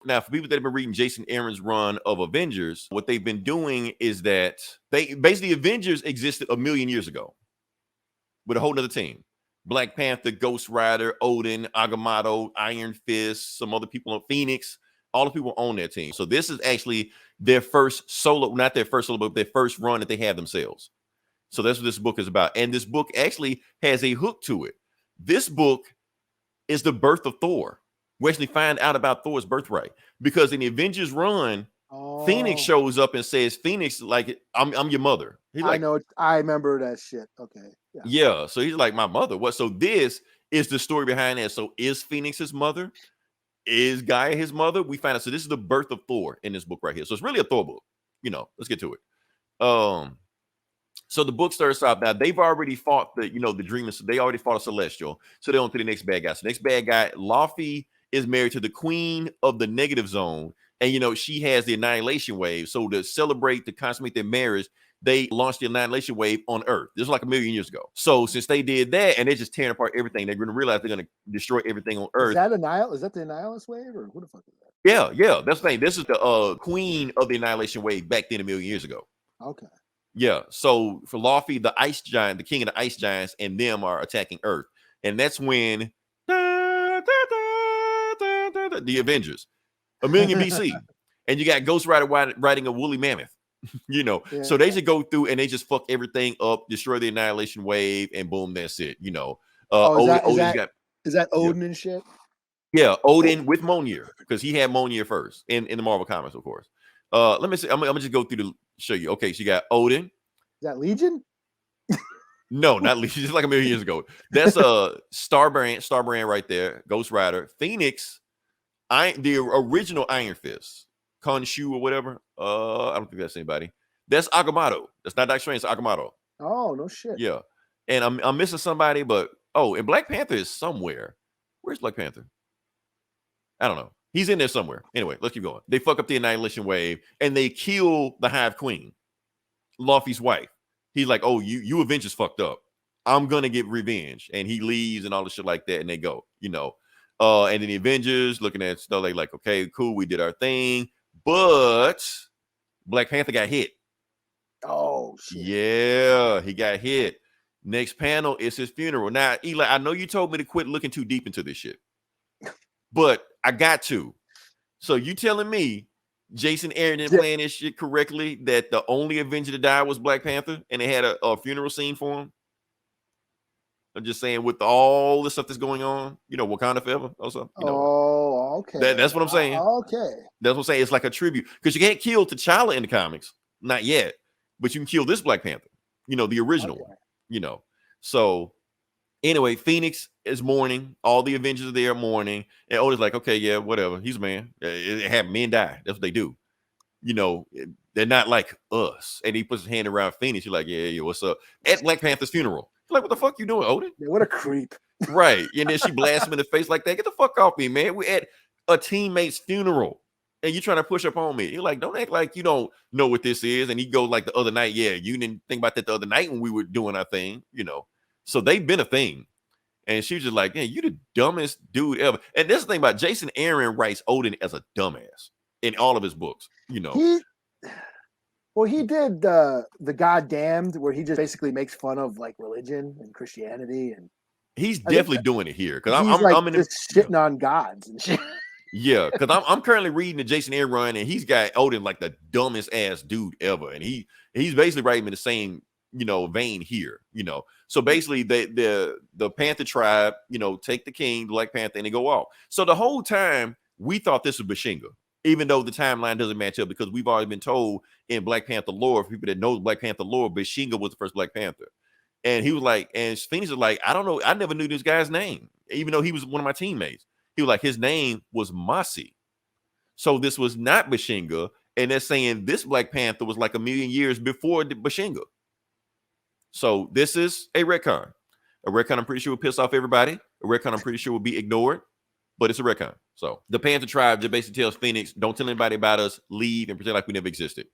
Now, for people that have been reading Jason Aaron's run of Avengers, what they've been doing is that they basically Avengers existed a million years ago with a whole nother team. Black Panther, Ghost Rider, Odin, Agamotto, Iron Fist, some other people on Phoenix. All the people on their team. So this is actually their first solo, not their first solo, but their first run that they have themselves. So that's what this book is about. And this book actually has a hook to it. This book is the birth of Thor. We actually find out about Thor's birthright because in the Avengers run, Phoenix shows up and says, Phoenix, like, I'm your mother. He's like, I know. I remember that shit. Okay. Yeah. So he's like, my mother. What? So this is the story behind that. So is Phoenix his mother? Is Gaia his mother? We find out. So this is the birth of Thor in this book right here. So it's really a Thor book. Let's get to it. So the book starts off. Now they've already fought the Dreamers. They already fought a Celestial. So they're on to the next bad guy. So next bad guy, Laufey, is married to the queen of the negative zone. And she has the annihilation wave. So to celebrate, to consummate their marriage, they launched the annihilation wave on Earth. This was like a million years ago. So since they did that, and they're just tearing apart everything, they're going to realize they're going to destroy everything on Earth. Is that the Annihilus wave, or who the fuck is that? Yeah. That's the thing. This is the queen of the annihilation wave back then a million years ago. Okay. Yeah. So for Laufey, the ice giant, the king of the ice giants, and them are attacking Earth. And that's when the Avengers, a million BC. And you got Ghost Rider riding a woolly mammoth. So they just go through and they just fuck everything up, destroy the annihilation wave, and boom, that's it. Is that Odin and shit? Yeah, Odin with Mjolnir, because he had Mjolnir first in the Marvel comics, of course. Let me see. I'm gonna just go through to show you. Okay, so you got Odin. Is that Legion? No, not Legion. Just like a million years ago. That's Starbrand right there. Ghost Rider, Phoenix, the original Iron Fist. Khonshu or whatever. I don't think that's anybody. That's Agamotto. That's not Doctor Strange. It's Agamotto. Oh, no shit. Yeah. And I'm missing somebody, but and Black Panther is somewhere. Where's Black Panther? I don't know. He's in there somewhere. Anyway, let's keep going. They fuck up the annihilation wave and they kill the Hive Queen, Laufey's wife. He's like, oh, you Avengers fucked up. I'm gonna get revenge. And he leaves and all the shit like that, and they go, and then the Avengers looking at stuff like, okay, cool, we did our thing. But Black Panther got hit. Oh, shit. Yeah, he got hit. Next panel is his funeral. Now, Eli, I know you told me to quit looking too deep into this shit, but I got to. So you telling me Jason Aaron didn't plan this shit correctly, that the only Avenger to die was Black Panther, and they had a funeral scene for him? I'm just saying, with all the stuff that's going on, Wakanda forever also. Okay. That's what I'm saying. Okay. That's what I'm saying. It's like a tribute. Because you can't kill T'Challa in the comics. Not yet. But you can kill this Black Panther. The original one. So, anyway, Phoenix is mourning. All the Avengers are there mourning. And Odin's like, okay, yeah, whatever. He's a man. It happened. Men die. That's what they do. They're not like us. And he puts his hand around Phoenix. You're like, yeah, what's up? At Black Panther's funeral. Like, what the fuck you doing, Odin? Yeah, what a creep. Right. And then she blasts him in the face like that. Get the fuck off me, man. We're at a teammate's funeral. And you're trying to push up on me. You're like, don't act like you don't know what this is. And he goes like the other night, yeah, you didn't think about that the other night when we were doing our thing, So they've been a thing. And she was just like, yeah, you the dumbest dude ever. And this thing about Jason Aaron writes Odin as a dumbass in all of his books, He did the Goddamned, where he just basically makes fun of like religion and Christianity, and he's definitely doing it here because I'm in just shitting on gods and shit. Yeah, because I'm currently reading the Jason Aaron run, and he's got Odin like the dumbest ass dude ever, and he's basically writing in the same vein here, So basically, the Panther tribe, take the king, the Black Panther, and they go off. So the whole time we thought this was Bashinga. Even though the timeline doesn't match up, because we've already been told in Black Panther lore, for people that know Black Panther lore, Bashinga was the first Black Panther. And he was like, and Phoenix was like, I don't know, I never knew this guy's name, even though he was one of my teammates. He was like, his name was Masi. So this was not Bashinga. And they're saying this Black Panther was like a million years before the Bashinga. So this is a retcon. A retcon I'm pretty sure will piss off everybody. A retcon I'm pretty sure will be ignored. But it's a retcon. So the Panther tribe just basically tells Phoenix, don't tell anybody about us, leave and pretend like we never existed.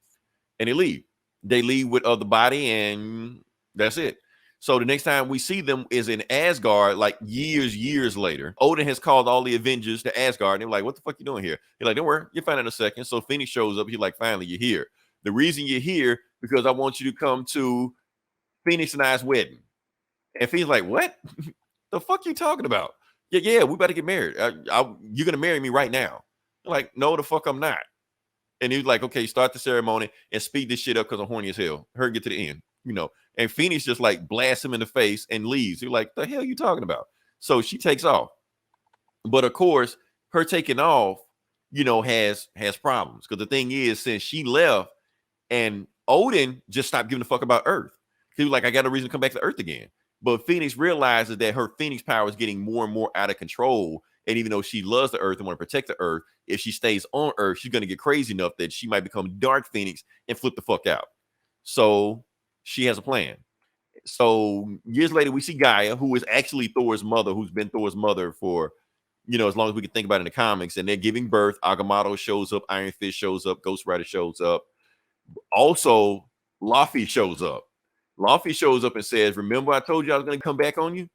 And they leave. They leave with the body, and that's it. So the next time we see them is in Asgard, like years later. Odin has called all the Avengers to Asgard, and they're like, "What the fuck you doing here?" He's like, "Don't worry, you'll find out in a second." So Phoenix shows up. He's like, "Finally, you're here. The reason you're here because I want you to come to Phoenix and I's wedding." And Phoenix like, "What? The fuck you talking about?" Yeah, we better get married. You're gonna marry me right now. I'm like, "No, the fuck I'm not." And he was like, "Okay, start the ceremony and speed this shit up because I'm horny as hell. Her get to the end, you know." And Phoenix just like blasts him in the face and leaves. You're like, "The hell you talking about?" So she takes off. But of course, her taking off, has problems. Because the thing is, since she left and Odin just stopped giving a fuck about Earth. He was like, "I got a reason to come back to Earth again." But Phoenix realizes that her Phoenix power is getting more and more out of control. And even though she loves the Earth and want to protect the Earth, if she stays on Earth, she's going to get crazy enough that she might become Dark Phoenix and flip the fuck out. So she has a plan. So years later, we see Gaia, who is actually Thor's mother, who's been Thor's mother for, as long as we can think about it in the comics. And they're giving birth. Agamotto shows up, Iron Fist shows up, Ghost Rider shows up. Also, Luffy shows up. Luffy shows up and says, "Remember I told you I was going to come back on you?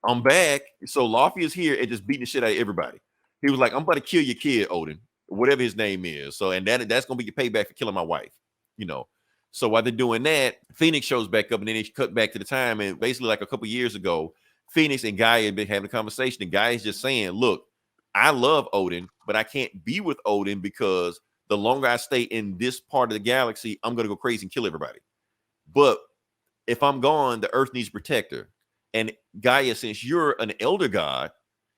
I'm back." So Luffy is here and just beating the shit out of everybody. He was like, "I'm about to kill your kid, Odin," whatever his name is. So, and that's going to be your payback for killing my wife, you know. So while they're doing that, Phoenix shows back up, and then they cut back to the time. And basically, like a couple years ago, Phoenix and Gaia had been having a conversation. And Gaia's just saying, "Look, I love Odin, but I can't be with Odin because the longer I stay in this part of the galaxy, I'm going to go crazy and kill everybody. But if I'm gone, the Earth needs a protector. And Gaia, since you're an elder god,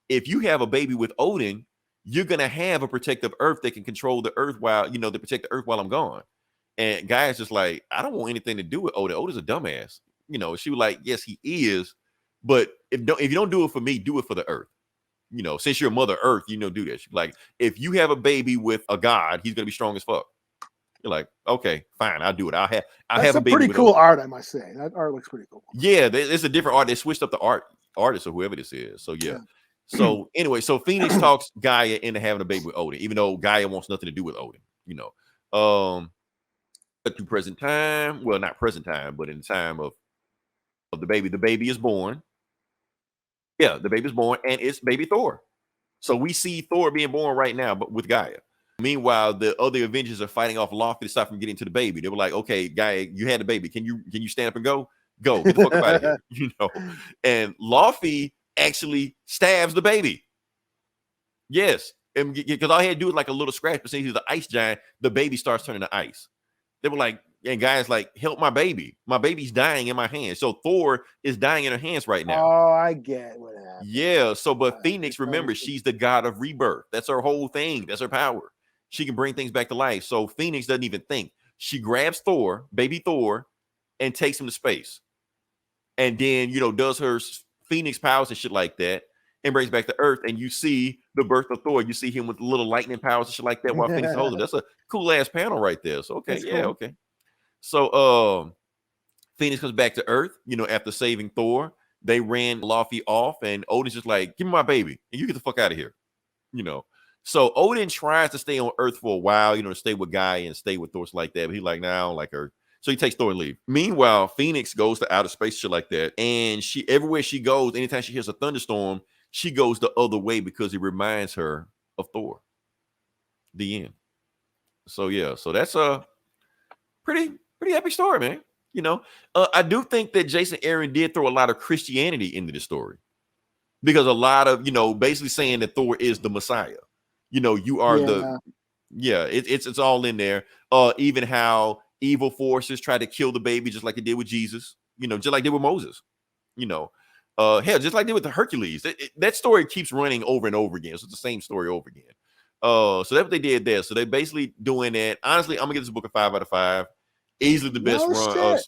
if you have a baby with Odin, you're going to have a protective Earth that can control the Earth while, to protect the Earth while I'm gone." And Gaia's just like, "I don't want anything to do with Odin. Odin's a dumbass." She was like, "Yes, he is. But if you don't do it for me, do it for the Earth. Since you're Mother Earth, do that." She's like, "If you have a baby with a god, he's going to be strong as fuck." You're like, "Okay, fine, I'll do it. I'll have a baby pretty with cool Odin." art, I must say. That art looks pretty cool. Yeah, it's a different art. They switched up the artist or whoever this is. So yeah. So anyway, so Phoenix talks Gaia into having a baby with Odin, even though Gaia wants nothing to do with Odin. But to present time, well, not present time, but in the time of the baby is born. Yeah, the baby is born, and it's baby Thor. So we see Thor being born right now, but with Gaia. Meanwhile, the other Avengers are fighting off Luffy to stop from getting to the baby. They were like, "Okay, Gaia, you had the baby. Can you stand up and go? Go. Get the fuck up out of here." And Luffy actually stabs the baby. Yes. And because all he had to do was like a little scratch, but since he's the ice giant, the baby starts turning to ice. They were like, and Gaia's like, "Help my baby. My baby's dying in my hands." So Thor is dying in her hands right now. Oh, I get what happened. Yeah. So, but Phoenix, remember, she's the god of rebirth. That's her whole thing. That's her power. She can bring things back to life. So Phoenix doesn't even think. She grabs Thor, baby Thor, and takes him to space. And then, does her Phoenix powers and shit like that and brings back to Earth. And you see the birth of Thor. You see him with little lightning powers and shit like that while Phoenix holds him. That's a cool ass panel right there. So, okay. That's yeah. Cool. Okay. So, Phoenix comes back to Earth, after saving Thor. They ran Luffy off, and Odin's just like, "Give me my baby, and you get the fuck out of here." So Odin tries to stay on Earth for a while, to stay with Gaia and stay with Thor like that. But he's like, "Nah, I don't like Earth." So he takes Thor and leave. Meanwhile, Phoenix goes to outer space, shit like that. And everywhere she goes, anytime she hears a thunderstorm, she goes the other way because it reminds her of Thor. The end. So yeah, so that's a pretty epic story, man. I do think that Jason Aaron did throw a lot of Christianity into the story. Because a lot of, basically saying that Thor is the Messiah. You are it's all in there. Even how evil forces try to kill the baby just like they did with Jesus, just like they did with Moses, hell, just like they did with the Hercules. That story keeps running over and over again. So it's the same story over again. So that's what they did there. So they're basically doing that. Honestly, I'm gonna give this book a 5 out of 5. Easily the best run.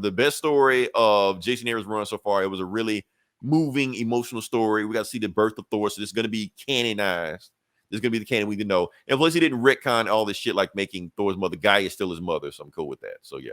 The best story of Jason Aaron's run so far. It was a really moving, emotional story. We got to see the birth of Thor, so it's going to be canonized. There's going to be the canon we didn't know. And plus, he didn't retcon all this shit like making Thor's mother Gaia still his mother, so I'm cool with that. So, yeah.